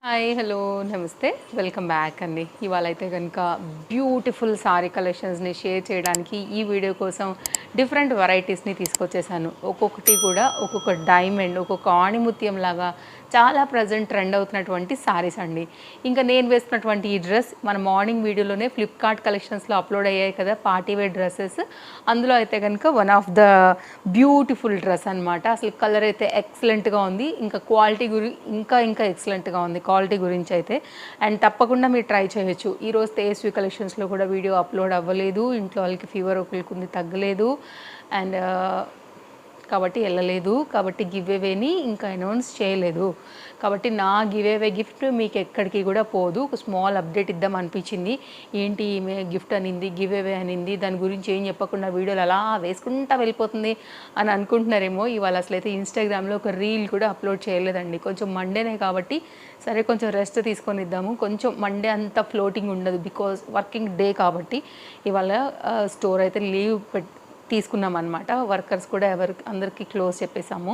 Hi hello నమస్తే welcome back అండి. ఇవాళ అయితే కనుక బ్యూటిఫుల్ సారీ కలెక్షన్స్ని షేర్ చేయడానికి ఈ వీడియో కోసం డిఫరెంట్ వెరైటీస్ని తీసుకొచ్చేసాను. ఒక్కొక్కటి కూడా ఒక్కొక్క డైమండ్, ఒక్కొక్క ఆణిముత్యం లాగా చాలా ప్రజెంట్ ట్రెండ్ అవుతున్నటువంటి సారీస్ అండి. ఇంకా నేను వేసుకున్నటువంటి ఈ డ్రెస్ మన మార్నింగ్ వీడియోలోనే ఫ్లిప్కార్ట్ కలెక్షన్స్లో అప్లోడ్ అయ్యాయి కదా, పార్టీ వేర్ డ్రెస్సెస్. అందులో అయితే కనుక one of the beautiful dress అనమాట. అసలు కలర్ అయితే ఎక్సలెంట్గా ఉంది, ఇంకా క్వాలిటీ ఇంకా ఎక్సలెంట్గా ఉంది క్వాలిటీ గురించి అయితే. అండ్ తప్పకుండా మీరు ట్రై చేయొచ్చు. ఈరోజు తేజస్వి కలెక్షన్స్లో కూడా వీడియో అప్లోడ్ అవ్వలేదు, ఇంట్లో వాళ్ళకి ఫీవర్ ఒకరికి ఉంది, తగ్గలేదు. అండ్ కాబట్టి వెళ్ళలేదు, కాబట్టి గివ్ అవేని ఇంకా అనౌన్స్ చేయలేదు. కాబట్టి నా గివ్ అవే గిఫ్ట్ మీకు ఎక్కడికి కూడా పోదు. ఒక స్మాల్ అప్డేట్ ఇద్దాం అనిపించింది. ఏంటి ఈమె గిఫ్ట్ అనింది, గివ్ అవే అనింది, దాని గురించి ఏం చెప్పకుండా వీడియోలు అలా వేసుకుంటా వెళ్ళిపోతుంది అని అనుకుంటున్నారేమో. ఇవాళ అసలైతే ఇన్స్టాగ్రామ్లో ఒక రీల్ కూడా అప్లోడ్ చేయలేదండి. కొంచెం మండేనే కాబట్టి సరే కొంచెం రెస్ట్ తీసుకొని ఇద్దాము. కొంచెం మండే అంతా ఫ్లోటింగ్ ఉండదు, బికాజ్ వర్కింగ్ డే కాబట్టి. ఇవాళ స్టోర్ అయితే లీవ్ తీసుకున్నాం అనమాట. వర్కర్స్ కూడా అందరికీ క్లోజ్ చెప్పేసాము.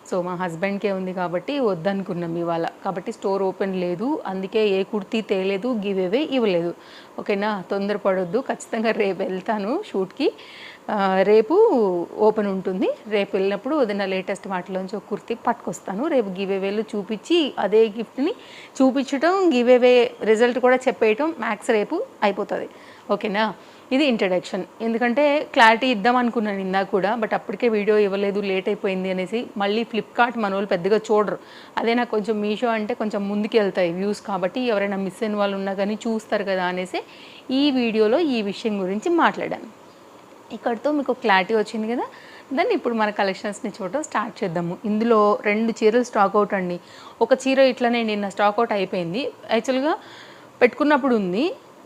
సో మా హస్బెండ్కే ఉంది కాబట్టి వద్దనుకున్నాం ఇవాళ. కాబట్టి స్టోర్ ఓపెన్ లేదు, అందుకే ఏ కుర్తీ తేలేదు, గివ్ అవే ఇవ్వలేదు. ఓకేనా, తొందరపడొద్దు. ఖచ్చితంగా రేపు వెళ్తాను షూట్కి. రేపు ఓపెన్ ఉంటుంది. రేపు వెళ్ళినప్పుడు ఏదైనా లేటెస్ట్ వాటిలోంచి ఒక కుర్తీ పట్టుకొస్తాను. రేపు గివ్ అవేలు చూపించి అదే గిఫ్ట్ని చూపించడం, గివ్ అవే రిజల్ట్ కూడా చెప్పేయటం మ్యాక్స్ రేపు అయిపోతుంది. ఓకేనా, ఇది ఇంట్రడక్షన్. ఎందుకంటే క్లారిటీ ఇద్దాం అనుకున్నాను ఇందాక కూడా, బట్ అప్పటికే వీడియో ఇవ్వలేదు, లేట్ అయిపోయింది అనేసి. మళ్ళీ ఫ్లిప్కార్ట్ మన వాళ్ళు పెద్దగా చూడరు. అదే నాకు కొంచెం మీషో అంటే కొంచెం ముందుకు వెళ్తాయి వ్యూస్, కాబట్టి ఎవరైనా మిస్ అయిన వాళ్ళు ఉన్నా కానీ చూస్తారు కదా అనేసి ఈ వీడియోలో ఈ విషయం గురించి మాట్లాడాను. ఇక్కడితో మీకు క్లారిటీ వచ్చింది కదా. దాన్ని ఇప్పుడు మన కలెక్షన్స్ని చూడటం స్టార్ట్ చేద్దాము. ఇందులో 2 చీరలు స్టాక్అవుట్ అండి. ఒక చీర ఇట్లనే నిన్న స్టాక్అవుట్ అయిపోయింది. యాక్చువల్గా పెట్టుకున్నప్పుడు ఉంది,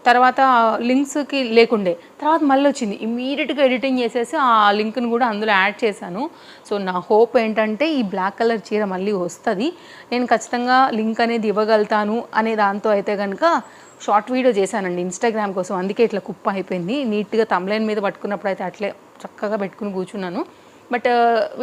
తర్వాత లింక్స్కి లేకుండే, తర్వాత మళ్ళీ వచ్చింది. ఇమ్మీడియట్గా ఎడిటింగ్ చేసేసి ఆ లింక్ను కూడా అందులో యాడ్ చేశాను. సో నా హోప్ ఏంటంటే ఈ బ్లాక్ కలర్ చీర మళ్ళీ వస్తుంది, నేను ఖచ్చితంగా లింక్ అనేది ఇవ్వగలుగుతాను అనే దాంతో అయితే కనుక షార్ట్ వీడియో చేశానండి ఇన్స్టాగ్రామ్ కోసం. అందుకే ఇట్లా కుప్ప అయిపోయింది. నీట్గా తమ్లైన్ మీద పట్టుకున్నప్పుడు అయితే అట్లే చక్కగా పెట్టుకుని కూర్చున్నాను. బట్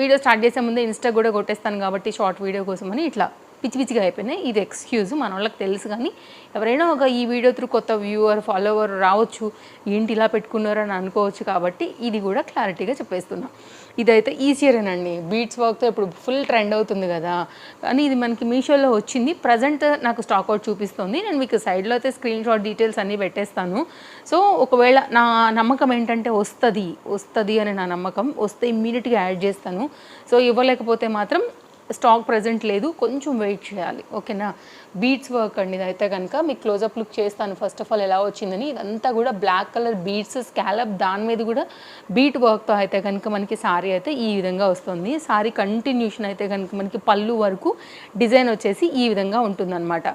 వీడియో స్టార్ట్ చేసే ముందే ఇన్స్టా కూడా కొట్టేస్తాను కాబట్టి షార్ట్ వీడియో కోసం అని ఇట్లా పిచ్చిగా అయిపోయినాయి. ఇది ఎక్స్క్యూజ్, మన వాళ్ళకి తెలుసు. కానీ ఎవరైనా ఒక ఈ వీడియో త్రూ కొత్త వ్యూవర్, ఫాలోవర్ రావచ్చు, ఏంటి ఇలా పెట్టుకున్నారు అని అనుకోవచ్చు. కాబట్టి ఇది కూడా క్లారిటీగా చెప్పేస్తున్నా. ఇదైతే ఈ చీరేనండి, బీట్స్ వర్క్తో ఇప్పుడు ఫుల్ ట్రెండ్ అవుతుంది కదా. కానీ ఇది మనకి మీషోలో వచ్చింది. ప్రజెంట్ నాకు స్టాక్అవుట్ చూపిస్తుంది. నేను మీకు సైడ్లో అయితే స్క్రీన్ షాట్ డీటెయిల్స్ అన్నీ పెట్టేస్తాను. సో ఒకవేళ నా నమ్మకం ఏంటంటే వస్తుంది అని నా నమ్మకం. వస్తే ఇమ్మీడియట్గా యాడ్ చేస్తాను. సో ఇవ్వలేకపోతే మాత్రం స్టాక్ ప్రజెంట్ లేదు, కొంచెం వెయిట్ చేయాలి. ఓకేనా, బీడ్స్ వర్క్ అండి. ఇదైతే కనుక మీకు క్లోజప్ లుక్ చేస్తాను ఫస్ట్ ఆఫ్ ఆల్ ఎలా వచ్చిందని. ఇదంతా కూడా బ్లాక్ కలర్ బీడ్స్ స్కాలప్, దాని మీద కూడా బీట్ వర్క్తో అయితే కనుక మనకి సారీ అయితే ఈ విధంగా వస్తుంది. సారీ కంటిన్యూషన్ అయితే కనుక మనకి పళ్ళు వరకు డిజైన్ వచ్చేసి ఈ విధంగా ఉంటుందన్నమాట.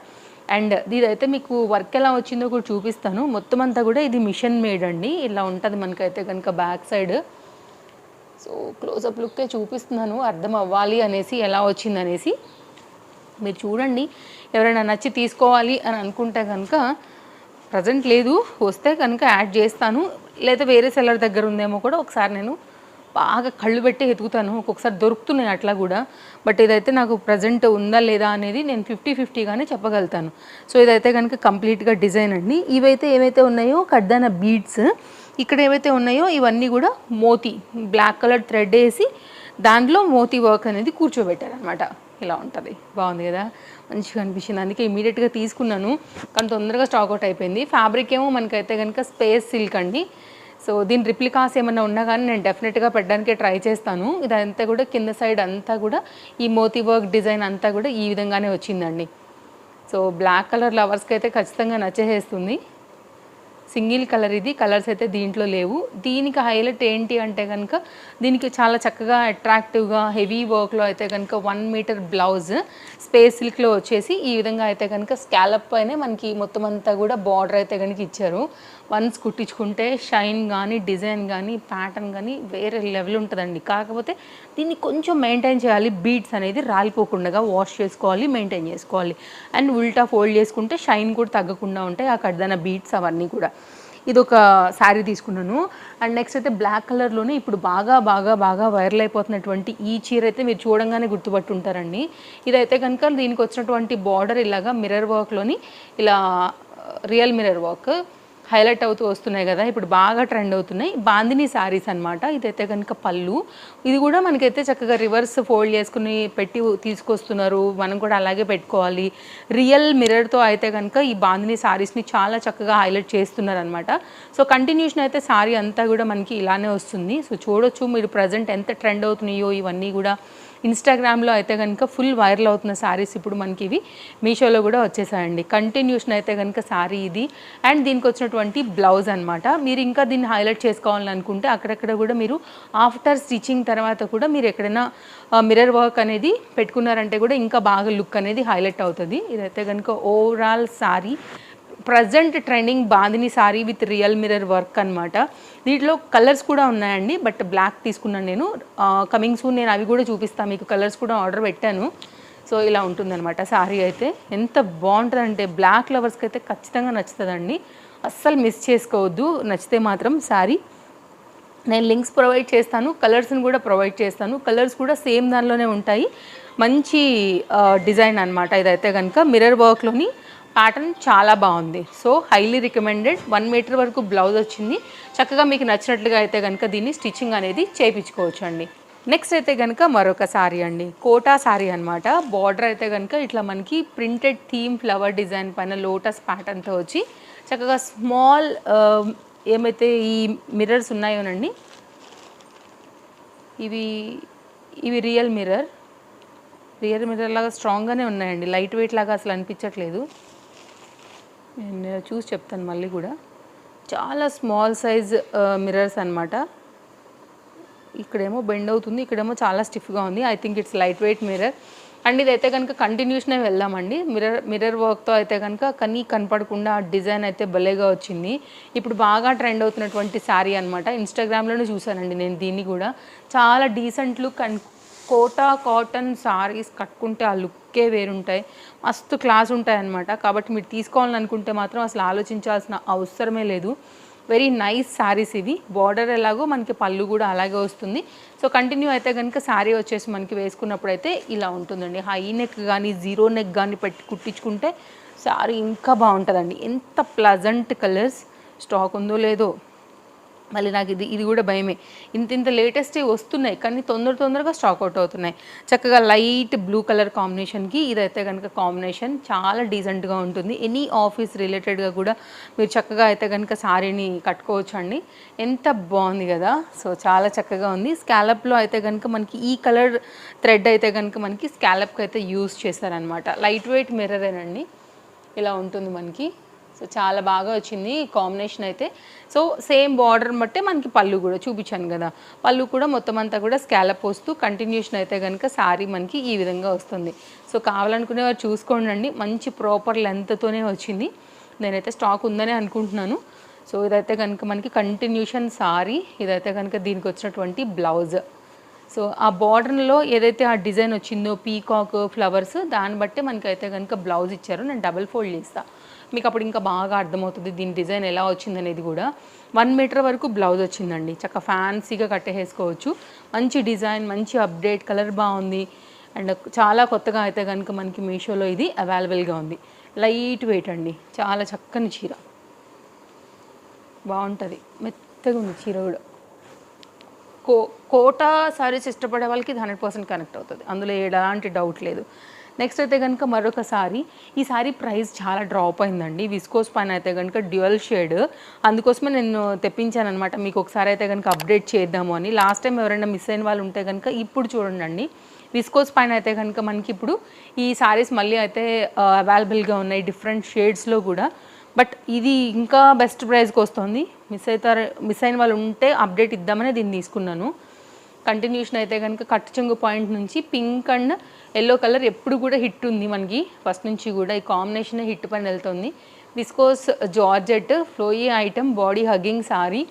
అండ్ ఇదైతే మీకు వర్క్ ఎలా వచ్చిందో కూడా చూపిస్తాను. మొత్తం అంతా కూడా ఇది మిషన్ మేడ్ అండి. ఇలా ఉంటుంది మనకైతే కనుక బ్యాక్ సైడ్. సో క్లోజప్ లుక్కే చూపిస్తున్నాను, అర్థం అవ్వాలి అనేసి ఎలా వచ్చిందనేసి. మీరు చూడండి, ఎవరైనా నచ్చి తీసుకోవాలి అని అనుకుంటే కనుక ప్రజెంట్ లేదు, వస్తే కనుక యాడ్ చేస్తాను. లేదా వేరే సెల్లర్ దగ్గర ఉందేమో కూడా ఒకసారి నేను బాగా కళ్ళు పెట్టి ఎతుకుతాను. ఒక్కొక్కసారి దొరుకుతున్నాయి అట్లా కూడా. బట్ ఇదైతే నాకు ప్రజెంట్ ఉందా లేదా అనేది నేను 50-50గానే చెప్పగలుగుతాను. సో ఇదైతే కనుక కంప్లీట్గా డిజైన్ అండి. ఇవైతే ఏవైతే ఉన్నాయో కడ్దాన బీడ్స్, ఇక్కడ ఏవైతే ఉన్నాయో ఇవన్నీ కూడా మోతీ, బ్లాక్ కలర్ థ్రెడ్ వేసి దాంట్లో మోతీ వర్క్ అనేది కూర్చోబెట్టారనమాట. ఇలా ఉంటుంది, బాగుంది కదా, మంచిగా అనిపించింది. అందుకే ఇమీడియట్గా తీసుకున్నాను, కానీ తొందరగా స్టాక్అవుట్ అయిపోయింది. ఫ్యాబ్రిక్ ఏమో మనకైతే కనుక స్పేస్ సిల్క్ అండి. సో దీని రిప్లికాస్ ఏమన్నా ఉన్నా కానీ నేను డెఫినెట్గా పెట్టడానికే ట్రై చేస్తాను. ఇదంతా కూడా కింద సైడ్ అంతా కూడా ఈ మోతీ వర్క్ డిజైన్ అంతా కూడా ఈ విధంగానే వచ్చిందండి. సో బ్లాక్ కలర్ లవర్స్కి అయితే ఖచ్చితంగా నచ్చేస్తుంది. సింగిల్ కలర్ ఇది, కలర్స్ అయితే దీంట్లో లేవు. దీనికి హైలైట్ ఏంటి అంటే కనుక దీనికి చాలా చక్కగా అట్రాక్టివ్గా హెవీ వర్క్లో అయితే కనుక 1 మీటర్ బ్లౌజ్ స్పేస్ సిల్క్లో వచ్చేసి ఈ విధంగా అయితే కనుక స్కాలప్ పైనే మనకి మొత్తం అంతా కూడా బార్డర్ అయితే కనుక ఇచ్చారు. వన్స్ కుట్టించుకుంటే షైన్ కానీ డిజైన్ కానీ ప్యాటర్న్ కానీ వేరే లెవెల్ ఉంటుందండి. కాకపోతే దీన్ని కొంచెం మెయింటైన్ చేయాలి, బీడ్స్ అనేది రాలిపోకుండా వాష్ చేసుకోవాలి, మెయింటైన్ చేసుకోవాలి. అండ్ ఉల్టా ఫోల్డ్ చేసుకుంటే షైన్ కూడా తగ్గకుండా ఉంటాయి ఆ కడ్దాన బీడ్స్ అవన్నీ కూడా. ఇది ఒక శారీ తీసుకున్నాను. అండ్ నెక్స్ట్ అయితే బ్లాక్ కలర్లోనే ఇప్పుడు బాగా బాగా బాగా వైరల్ అయిపోతున్నటువంటి ఈ చీర అయితే మీరు చూడంగానే గుర్తుపట్టుంటారండి. ఇదైతే కనుక దీనికి వచ్చినటువంటి బార్డర్ ఇలాగా మిర్రర్ వర్క్లోని ఇలా రియల్ మిర్రర్ వర్క్ హైలైట్ అవుతూ వస్తున్నాయి కదా, ఇప్పుడు బాగా ట్రెండ్ అవుతున్నాయి బాందిని శారీస్ అనమాట. ఇదైతే కనుక పళ్ళు, ఇది కూడా మనకైతే చక్కగా రివర్స్ ఫోల్డ్ చేసుకుని పెట్టి తీసుకొస్తున్నారు, మనం కూడా అలాగే పెట్టుకోవాలి. రియల్ మిర్రర్తో అయితే కనుక ఈ బాందిని శారీస్ని చాలా చక్కగా హైలైట్ చేస్తున్నారు అనమాట. సో కంటిన్యూషన్ అయితే శారీ అంతా కూడా మనకి ఇలానే వస్తుంది. సో చూడొచ్చు మీరు ప్రజెంట్ ఎంత ట్రెండ్ అవుతున్నాయో ఇవన్నీ కూడా. ఇన్స్టాగ్రామ్లో అయితే కనుక ఫుల్ వైరల్ అవుతున్న శారీస్ ఇప్పుడు మనకి ఇవి మీషోలో కూడా వచ్చేసాయండి. కంటిన్యూషన్ అయితే కనుక శారీ ఇది. అండ్ దీనికి వచ్చినటువంటి బ్లౌజ్ అనమాట. మీరు ఇంకా దీన్ని హైలైట్ చేసుకోవాలని అనుకుంటే అక్కడక్కడ కూడా మీరు ఆఫ్టర్ స్టిచ్చింగ్ తర్వాత కూడా మీరు ఎక్కడైనా మిర్రర్ వర్క్ అనేది పెట్టుకున్నారంటే కూడా ఇంకా బాగా లుక్ అనేది హైలైట్ అవుతుంది. ఇదైతే కనుక overall sari present trending bandhani sorry with real mirror work అనమాట. దీంట్లో కలర్స్ కూడా ఉన్నాయండి, బట్ బ్లాక్ తీసుకున్నాను నేను. కమింగ్ సూన్ నేను అవి కూడా చూపిస్తాను మీకు. కలర్స్ కూడా ఆర్డర్ పెట్టాను. సో ఇలా ఉంటుందన్నమాట శారీ అయితే. ఎంత బాగుంటుందంటే బ్లాక్ లవర్స్కి అయితే ఖచ్చితంగా నచ్చుతుందండి, అస్సలు మిస్ చేసుకోవద్దు. నచ్చితే మాత్రం శారీ నేను లింక్స్ ప్రొవైడ్ చేస్తాను, కలర్స్ని కూడా ప్రొవైడ్ చేస్తాను. కలర్స్ కూడా సేమ్ దానిలోనే ఉంటాయి. మంచి డిజైన్ అనమాట. ఇదైతే కనుక మిర్రర్ వర్క్లోని ప్యాటర్న్ చాలా బాగుంది. So highly recommended. 1 మీటర్ వరకు బ్లౌజ్ వచ్చింది. చక్కగా మీకు నచ్చినట్లుగా అయితే కనుక దీన్ని స్టిచ్చింగ్ అనేది చేయించుకోవచ్చు అండి. నెక్స్ట్ అయితే కనుక మరొక శారీ అండి, కోటా శారీ అనమాట. బార్డర్ అయితే కనుక ఇట్లా మనకి ప్రింటెడ్ థీమ్ ఫ్లవర్ డిజైన్ పైన లోటస్ ప్యాటర్న్తో వచ్చి చక్కగా స్మాల్ ఏమైతే ఈ మిర్రర్స్ ఉన్నాయోనండి, ఇవి రియల్ మిర్రర్ లాగా స్ట్రాంగ్గానే ఉన్నాయండి, లైట్ వెయిట్ లాగా అసలు అనిపించట్లేదు. నేను చూసి చెప్తాను మళ్ళీ కూడా. చాలా స్మాల్ సైజ్ మిర్రర్స్ అనమాట. ఇక్కడేమో బెండ్ అవుతుంది, ఇక్కడేమో చాలా స్టిఫ్గా ఉంది. I think it's light weight mirror. And ఇదైతే కనుక కంటిన్యూషనే వెళ్దామండి. మిర్రర్ వర్క్తో అయితే కనుక కనపడకుండా డిజైన్ అయితే భలేగా వచ్చింది. ఇప్పుడు బాగా ట్రెండ్ అవుతున్నటువంటి శారీ అనమాట. ఇన్స్టాగ్రామ్లోనే చూసానండి నేను దీన్ని కూడా. చాలా decent look and Kota cotton saris కట్టుకుంటే ఆ లుక్కే వేరుంటాయి, మస్తు క్లాస్ ఉంటాయి అన్నమాట. కాబట్టి మీరు తీసుకోవాలనుకుంటే మాత్రం అసలు ఆలోచించాల్సిన అవసరమే లేదు. వెరీ నైస్ శారీస్ ఇవి. బార్డర్ ఎలాగో మనకి పళ్ళు కూడా అలాగే వస్తుంది. సో కంటిన్యూ అయితే కనుక శారీ వచ్చేసి మనకి వేసుకున్నప్పుడు అయితే ఇలా ఉంటుందండి. హై నెక్ కానీ జీరో నెక్ కానీ పెట్టి కుట్టించుకుంటే శారీ ఇంకా బాగుంటుందండి. ఎంత ప్లజెంట్ కలర్స్. స్టాక్ ఉందో లేదో మళ్ళీ నాకు ఇది కూడా భయమే. ఇంత లేటెస్ట్ వస్తున్నాయి కానీ తొందరగా స్టాక్ అవుట్ అవుతున్నాయి. చక్కగా లైట్ బ్లూ కలర్ కాంబినేషన్కి ఇదైతే కనుక కాంబినేషన్ చాలా డీసెంట్గా ఉంటుంది. ఎనీ ఆఫీస్ రిలేటెడ్గా కూడా మీరు చక్కగా అయితే కనుక శారీని కట్టుకోవచ్చు అండి. ఎంత బాగుంది కదా. సో చాలా చక్కగా ఉంది. స్కాలప్లో అయితే కనుక మనకి ఈ కలర్ థ్రెడ్ అయితే కనుక మనకి స్కాలప్కి అయితే యూజ్ చేశారనమాట. లైట్ వెయిట్ మిర్రరేనండి, ఇలా ఉంటుంది మనకి. సో చాలా బాగా వచ్చింది కాంబినేషన్ అయితే. సో సేమ్ బార్డర్ బట్టే మనకి పళ్ళు కూడా చూపించాను కదా, పళ్ళు కూడా మొత్తం అంతా కూడా స్కాలప్ వస్తూ కంటిన్యూషన్ అయితే కనుక శారీ మనకి ఈ విధంగా వస్తుంది. సో కావాలనుకునే వారు చూసుకోండి, మంచి ప్రాపర్ లెంత్తోనే వచ్చింది. నేనైతే స్టాక్ ఉందని అనుకుంటున్నాను. సో ఇదైతే కనుక మనకి కంటిన్యూషన్ శారీ. ఇదైతే కనుక దీనికి వచ్చినటువంటి బ్లౌజ్. సో ఆ బార్డర్లో ఏదైతే ఆ డిజైన్ వచ్చిందో పీకాక్ ఫ్లవర్స్, దాన్ని బట్టి మనకైతే కనుక బ్లౌజ్ ఇచ్చారు. నేను డబల్ ఫోల్డ్ చేస్తాను, మీకు అప్పుడు ఇంకా బాగా అర్థమవుతుంది దీని డిజైన్ ఎలా వచ్చిందనేది కూడా. 1 మీటర్ వరకు బ్లౌజ్ వచ్చిందండి. చక్కగా ఫ్యాన్సీగా కట్టేసుకోవచ్చు. మంచి డిజైన్, మంచి అప్డేట్, కలర్ బాగుంది. అండ్ చాలా కొత్తగా అయితే కనుక మనకి మీషోలో ఇది అవైలబుల్గా ఉంది. లైట్ వెయిట్ అండి, చాలా చక్కని చీర, బాగుంటుంది, మెత్తగా ఉంది చీర కూడా. కోటా సారీస్ ఇష్టపడే వాళ్ళకి ఇది 100% కనెక్ట్ అవుతుంది, అందులో ఎలాంటి డౌట్ లేదు. నెక్స్ట్ అయితే కనుక మరొక సారీ. ఈ సారీ ప్రైస్ చాలా డ్రాప్ అయిందండి. విస్కోస్ పైన అయితే కనుక డ్యూయల్ షేడ్, అందుకోసమే నేను తెప్పించాను అనమాట. మీకు ఒకసారి అయితే కనుక అప్డేట్ చేద్దాము అని. లాస్ట్ టైం ఎవరైనా మిస్ అయిన వాళ్ళు ఉంటే కనుక ఇప్పుడు చూడండి. విస్కోస్ పైన అయితే కనుక మనకి ఇప్పుడు ఈ సారీస్ మళ్ళీ అయితే అవైలబుల్గా ఉన్నాయి డిఫరెంట్ షేడ్స్లో కూడా. బట్ ఇది ఇంకా బెస్ట్ ప్రైస్కి వస్తుంది. మిస్ అయిన వాళ్ళు ఉంటే అప్డేట్ ఇద్దామని దీన్ని తీసుకున్నాను. కంటిన్యూషన్ అయితే కనుక కట్ చెంగు పాయింట్ నుంచి పింక్ అండ్ ఎల్లో కలర్ ఎప్పుడు కూడా హిట్ ఉంది మనకి, ఫస్ట్ నుంచి కూడా ఈ కాంబినేషన్ హిట్ పైన వెళ్తుంది. Viscose georgette flowy item, body hugging sorry.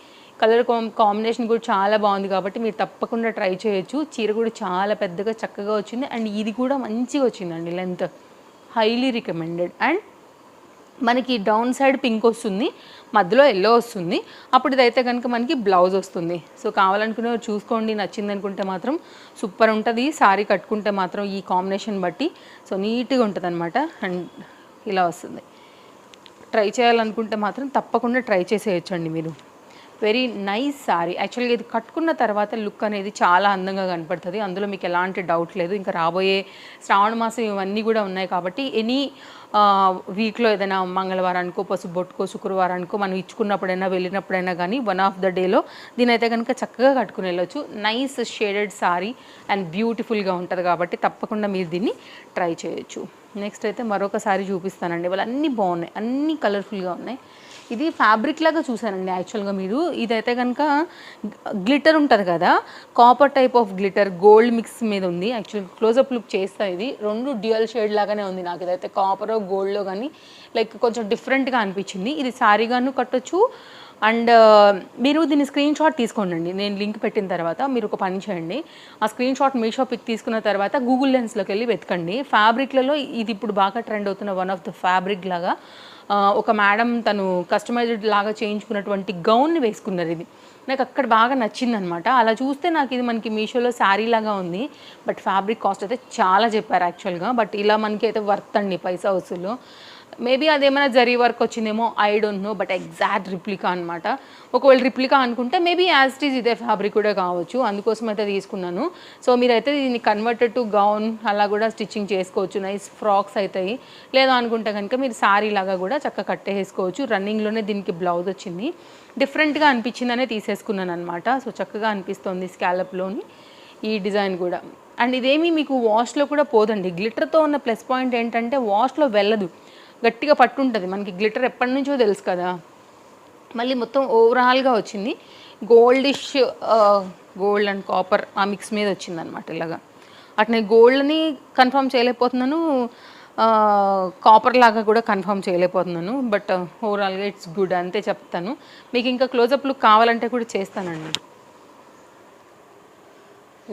Colour combination కూడా చాలా బాగుంది కాబట్టి మీరు తప్పకుండా ట్రై చేయొచ్చు. చీర కూడా చాలా పెద్దగా చక్కగా వచ్చింది. అండ్ ఇది కూడా మంచిగా వచ్చిందండి, లెంత్ హైలీ రికమెండెడ్. అండ్ మనకి డౌన్ సైడ్ పింక్ వస్తుంది, మధ్యలో ఎల్లో వస్తుంది. అప్పుడు ఇదైతే కనుక మనకి బ్లౌజ్ వస్తుంది. సో కావాలనుకునే చూసుకోండి, నచ్చింది అనుకుంటే మాత్రం సూపర్ ఉంటుంది. సారీ కట్టుకుంటే మాత్రం ఈ కాంబినేషన్ బట్టి సో నీట్గా ఉంటుంది అనమాట. అండ్ ఇలా వస్తుంది. ట్రై చేయాలనుకుంటే మాత్రం తప్పకుండా ట్రై చేసేయచ్చండి మీరు. Very nice sorry. యాక్చువల్గా ఇది కట్టుకున్న తర్వాత లుక్ అనేది చాలా అందంగా కనపడుతుంది. అందులో మీకు ఎలాంటి డౌట్ లేదు. ఇంకా రాబోయే శ్రావణ మాసం ఇవన్నీ కూడా ఉన్నాయి కాబట్టి ఎనీ వీక్లో ఏదైనా మంగళవారానికో పసుబొట్టుకో శుక్రవారానికో మనం ఇచ్చుకున్నప్పుడైనా వెళ్ళినప్పుడైనా కానీ వన్ ఆఫ్ ద డేలో దీని అయితే కనుక చక్కగా కట్టుకుని వెళ్ళొచ్చు. నైస్ షేడెడ్ సారీ అండ్ బ్యూటిఫుల్గా ఉంటుంది కాబట్టి తప్పకుండా మీరు దీన్ని ట్రై చేయొచ్చు. నెక్స్ట్ అయితే మరొక సారీ చూపిస్తానండి. వాళ్ళు అన్నీ బాగున్నాయి, అన్నీ కలర్ఫుల్గా ఉన్నాయి. ఇది ఫ్యాబ్రిక్ లాగా చూసానండి యాక్చువల్గా మీరు. ఇదైతే కనుక గ్లిటర్ ఉంటుంది కదా, copper type of glitter gold mix మీద ఉంది. యాక్చువల్గా క్లోజప్ లుక్ చేస్తా. ఇది రెండు డ్యూయల్ షేడ్ లాగానే ఉంది నాకు. ఇదైతే కాపర్ గోల్డ్లో కానీ లైక్ కొంచెం డిఫరెంట్గా అనిపించింది. ఇది శారీగాను కట్టొచ్చు. అండ్ మీరు దీన్ని స్క్రీన్ షాట్ తీసుకోండి. నేను లింక్ పెట్టిన తర్వాత మీరు ఒక పని చేయండి. ఆ స్క్రీన్ షాట్ మీషో పిక్ తీసుకున్న తర్వాత గూగుల్ లెన్స్లోకి వెళ్ళి వెతకండి. ఫ్యాబ్రిక్లలో ఇది ఇప్పుడు బాగా ట్రెండ్ అవుతున్న వన్ ఆఫ్ ద ఫ్యాబ్రిక్ లాగా ఒక మేడం తను కస్టమైజ్డ్ లాగా చేయించుకున్నటువంటి గౌన్ని వేసుకున్నారు. ఇది నాకు అక్కడ బాగా నచ్చిందనమాట. అలా చూస్తే నాకు ఇది మనకి మీషోలో శారీ లాగా ఉంది. బట్ ఫ్యాబ్రిక్ కాస్ట్ అయితే చాలా చెప్పారు యాక్చువల్గా. బట్ ఇలా మనకి అయితే వర్త్ అండి, పైసా వసూలు. మేబీ అదేమైనా జరీ వర్క్ వచ్చిందేమో, I don't know. But exact replica అనమాట. ఒకవేళ రిప్లికా అనుకుంటే మేబీ యాజ్ ఇట్ ఈజ్ ఇదే ఫ్యాబ్రిక్ కూడా కావచ్చు. అందుకోసం అయితే తీసుకున్నాను. సో మీరైతే దీన్ని కన్వర్టెడ్ టు గౌన్ అలా కూడా స్టిచ్చింగ్ చేసుకోవచ్చు. నైస్ ఫ్రాక్స్ అవుతాయి. లేదా అనుకుంటే కనుక మీరు శారీ లాగా కూడా చక్కగా కట్టేసుకోవచ్చు. రన్నింగ్లోనే దీనికి బ్లౌజ్ వచ్చింది. డిఫరెంట్గా అనిపించిందనే తీసేసుకున్నాను అనమాట. సో చక్కగా అనిపిస్తుంది స్కాలప్లోని ఈ డిజైన్ కూడా. అండ్ ఇదేమీ మీకు వాష్లో కూడా పోదండి. గ్లిటర్తో ఉన్న ప్లస్ పాయింట్ ఏంటంటే వాష్లో వెళ్ళదు, గట్టిగా పట్టుంటుంది. మనకి గ్లిటర్ ఎప్పటి నుంచో తెలుసు కదా. మళ్ళీ మొత్తం ఓవరాల్గా వచ్చింది. గోల్డిష్ గోల్డ్ అండ్ కాపర్ ఆ మిక్స్ మీద వచ్చిందనమాట ఇలాగా. అట్నే గోల్డ్ని కన్ఫర్మ్ చేయలేకపోతున్నాను, కాపర్ లాగా కూడా కన్ఫర్మ్ చేయలేకపోతున్నాను. బట్ ఓవరాల్గా ఇట్స్ గుడ్ అంతే చెప్తాను. మీకు ఇంకా క్లోజప్ లుక్ కావాలంటే కూడా చేస్తానండి.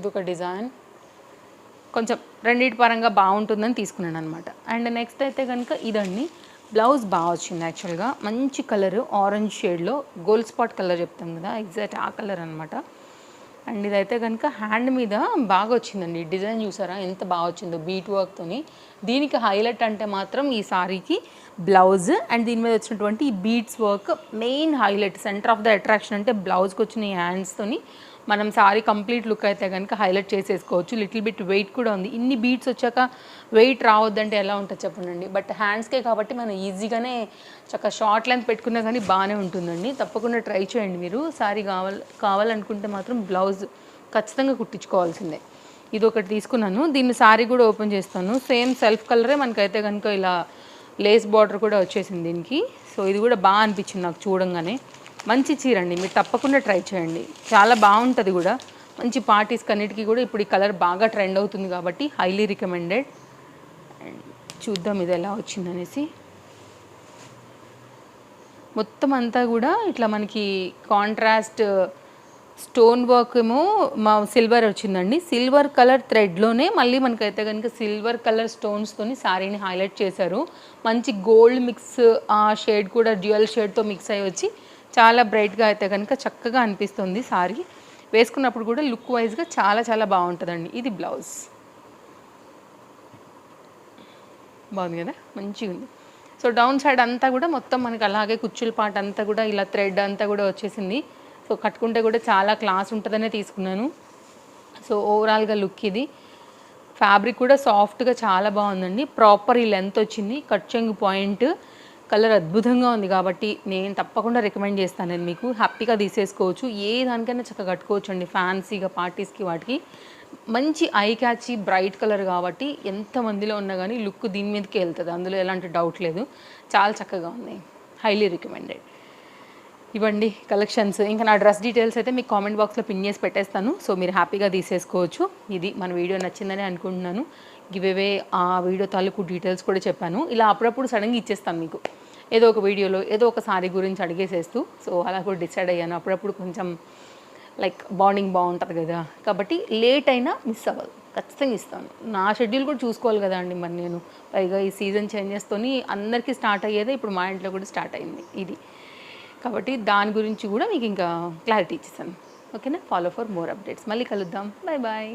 ఇది ఒక డిజైన్ కొంచెం రెండింటి పరంగా బాగుంటుందని తీసుకున్నాను అనమాట. అండ్ నెక్స్ట్ అయితే కనుక ఇదండి. బ్లౌజ్ బాగా వచ్చింది యాక్చువల్గా. మంచి కలర్ ఆరెంజ్ షేడ్లో గోల్డ్ స్పాట్ కలర్ చెప్తాం కదా, ఎగ్జాక్ట్ ఆ కలర్ అనమాట. అండ్ ఇదైతే కనుక హ్యాండ్ మీద బాగా వచ్చిందండి. డిజైన్ చూసారా ఎంత బాగా వచ్చిందో బీట్ వర్క్తోని. దీనికి హైలైట్ అంటే మాత్రం ఈ సారీకి బ్లౌజ్ అండ్ దీని మీద వచ్చినటువంటి ఈ beads work main highlight. Centre of the attraction అంటే బ్లౌజ్కి వచ్చిన ఈ హ్యాండ్స్తోని మనం సారీ కంప్లీట్ లుక్ అయితే కనుక హైలైట్ చేసేసుకోవచ్చు. లిటిల్ బిట్ వెయిట్ కూడా ఉంది. ఇన్ని బీట్స్ వచ్చాక వెయిట్ రావద్దంటే ఎలా ఉంటుంది చెప్పండి. బట్ హ్యాండ్స్కే కాబట్టి మనం ఈజీగానే చక్కగా షార్ట్ లెంత్ పెట్టుకున్నా కానీ బాగానే ఉంటుందండి. తప్పకుండా ట్రై చేయండి మీరు. సారీ కావాలనుకుంటే మాత్రం బ్లౌజ్ ఖచ్చితంగా కుట్టించుకోవాల్సిందే. ఇది ఒకటి తీసుకున్నాను. దీన్ని సారీ కూడా ఓపెన్ చేస్తాను. సేమ్ సెల్ఫ్ కలరే మనకైతే కనుక ఇలా లేస్ బార్డర్ కూడా వచ్చేసింది దీనికి. సో ఇది కూడా బాగా అనిపించింది నాకు చూడంగానే. మంచి చీర అండి, మీరు తప్పకుండా ట్రై చేయండి. చాలా బాగుంటుంది కూడా. మంచి పార్టీస్కి అన్నిటికీ కూడా ఇప్పుడు ఈ కలర్ బాగా ట్రెండ్ అవుతుంది కాబట్టి హైలీ రికమెండెడ్. అండ్ చూద్దాం ఇది ఎలా వచ్చిందనేసి. మొత్తం అంతా కూడా ఇట్లా మనకి కాంట్రాస్ట్ స్టోన్ వర్క్ ఏమో మా సిల్వర్ వచ్చిందండి. సిల్వర్ కలర్ థ్రెడ్లోనే మళ్ళీ మనకైతే కనుక సిల్వర్ కలర్ స్టోన్స్తోని శారీని హైలైట్ చేశారు. మంచి గోల్డ్ మిక్స్ ఆ షేడ్ కూడా డ్యూయల్ షేడ్తో మిక్స్ అయ్యి వచ్చి చాలా బ్రైట్గా అయితే కనుక చక్కగా అనిపిస్తుంది. సారీ వేసుకున్నప్పుడు కూడా లుక్ వైజ్గా చాలా చాలా బాగుంటుందండి. ఇది బ్లౌజ్ బాగుంది కదా, మంచిగా ఉంది. సో డౌన్ సైడ్ అంతా కూడా మొత్తం మనకి అలాగే కుచ్చుల పాట అంతా కూడా ఇలా థ్రెడ్ అంతా కూడా వచ్చేసింది. సో కట్టుకుంటే కూడా చాలా క్లాస్ ఉంటుందనే తీసుకున్నాను. సో ఓవరాల్గా లుక్ ఇది. ఫ్యాబ్రిక్ కూడా సాఫ్ట్గా చాలా బాగుందండి. ప్రాపర్ ఈ లెంత్ వచ్చింది. కట్ చెంగు పాయింట్ కలర్ అద్భుతంగా ఉంది కాబట్టి నేను తప్పకుండా రికమెండ్ చేస్తాను. నేను మీకు హ్యాపీగా తీసేసుకోవచ్చు. ఏ దానికైనా చక్కగా కట్టుకోవచ్చు అండి. ఫ్యాన్సీగా పార్టీస్కి వాటికి మంచి ఐ క్యాచీ బ్రైట్ కలర్ కాబట్టి ఎంతమందిలో ఉన్నా కానీ లుక్ దీని మీదకి వెళ్తుంది. అందులో ఎలాంటి డౌట్ లేదు. చాలా చక్కగా ఉంది. Highly recommended. ఇవ్వండి కలెక్షన్స్. ఇంకా నా డ్రెస్ డీటెయిల్స్ అయితే మీకు కామెంట్ బాక్స్లో పిన్ చేసి పెట్టేస్తాను. సో మీరు హ్యాపీగా తీసేసుకోవచ్చు. ఇది మన వీడియో నచ్చిందని అనుకుంటున్నాను. గివేవే ఆ వీడియో తాలూకు డీటెయిల్స్ కూడా చెప్పాను. ఇలా అప్పుడప్పుడు సడన్గా ఇచ్చేస్తాను మీకు ఏదో ఒక వీడియోలో ఏదో ఒక సారీ గురించి అడిగేసేస్తూ. సో అలా కూడా డిసైడ్ అయ్యాను. అప్పుడప్పుడు కొంచెం లైక్ బాండింగ్ బాగుంటుంది కదా, కాబట్టి లేట్ అయినా మిస్ అవ్వదు. ఖచ్చితంగా ఇస్తాను. నా షెడ్యూల్ కూడా చూసుకోవాలి కదా అండి మరి నేను. పైగా ఈ సీజన్ చేంజెస్తోని అందరికీ స్టార్ట్ అయ్యేదే ఇప్పుడు మా ఇంట్లో కూడా స్టార్ట్ అయింది ఇది. కాబట్టి దాని గురించి కూడా మీకు ఇంకా క్లారిటీ ఇచ్చేసాను. ఓకేనా? Follow for more updates. మళ్ళీ కలుద్దాం. Bye bye.